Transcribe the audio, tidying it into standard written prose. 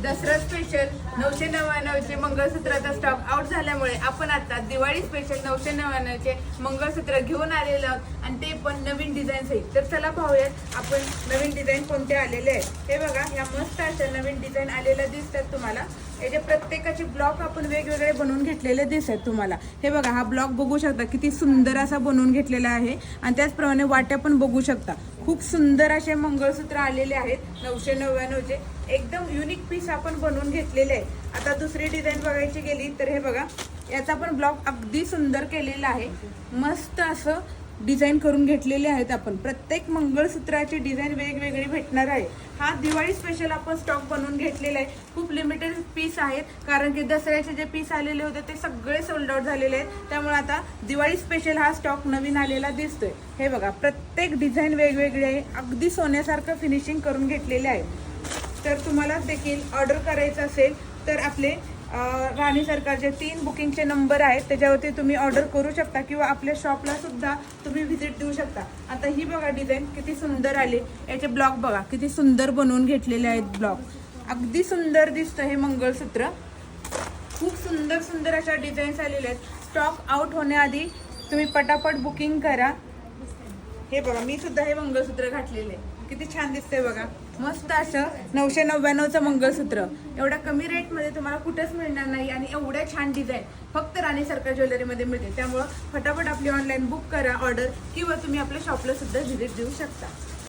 Dussehra special 999चे मंगळसूत्राचा stock out झाल्यामुळे आपण आता दिवाळी स्पेशल 999चे मंगळसूत्र घेऊन आलेलो आहोत आणि ते पण नवीन डिझाईन सहित। तर चला पाहूयात आपण नवीन डिझाईन कोणते आलेले आहेत। हे बघा, ह्या मस्त अशा नवीन डिझाईन आलेल्या दिसतात तुम्हाला। याचे प्रत्येकाचे ब्लॉक आपण वेगवेगळे बनवून घेतलेले दिसतात तुम्हाला। हे बघा, हा ब्लॉक बघू शकता किती सुंदर असा बनवून घेतलेला आहे आणि त्याचप्रमाणे वाट्या पण बघू शकता। खूप सुंदर असे मंगळसूत्र आलेले आहेत 999चे। एकदम युनिक पीस आपण बनवून घेतलेले आहे। आता दुसरी डिझाईन बघायची गेली तर हे बघा, याचा पण ब्लॉक अगदी सुंदर केलेला आहे। मस्त असं डिझाईन करून घेतलेले आहेत आपण। प्रत्येक मंगळसूत्राची डिझाईन वेगवेगळी भेटणार आहे। हा दिवाळी स्पेशल आपण स्टॉक बनवून घेतलेला आहे। खूप लिमिटेड पीस आहेत, कारण की दसऱ्याचे जे पीस आलेले होते ते सगळे सोल्ड आउट झालेले आहेत। त्यामुळे आता दिवाळी स्पेशल हा स्टॉक नवीन आलेला दिसतोय। हे बघा, प्रत्येक डिझाईन वेगवेगळी आहे, अगदी सोन्यासारखं फिनिशिंग करून घेतलेले आहे। तर तुम्हाला देखील ऑर्डर करायचं असेल तर आपले राणी सरकारचे 3 बुकिंगचे नंबर आहेत, त्याच्यावरती तुम्ही ऑर्डर करू शकता किंवा आपल्या शॉपला सुद्धा तुम्ही व्हिजिट देऊ शकता। आता ही बघा डिझाईन किती सुंदर आली। याचे ब्लॉक बघा किती सुंदर बनवून घेतलेले आहेत। ब्लॉक अगदी सुंदर दिसतं हे मंगळसूत्र। खूप सुंदर सुंदर अशा डिझाईन्स आलेल्या आहेत। स्टॉक आउट होण्याआधी तुम्ही पटापट बुकिंग करा। हे बघा, मी सुद्धा हे मंगळसूत्र घातलेले आहे, किती छान दिसतंय बघा। मस्त असं 999चं मंगळसूत्र एवढ्या कमी रेटमध्ये तुम्हाला कुठेच मिळणार नाही आणि एवढ्या छान डिझाईन फक्त राणी सरकार ज्वेलरीमध्ये मिळते। त्यामुळं फटाफट आपली ऑनलाईन बुक करा ऑर्डर, किंवा तुम्ही आपल्या शॉपला सुद्धा व्हिजिट देऊ शकता।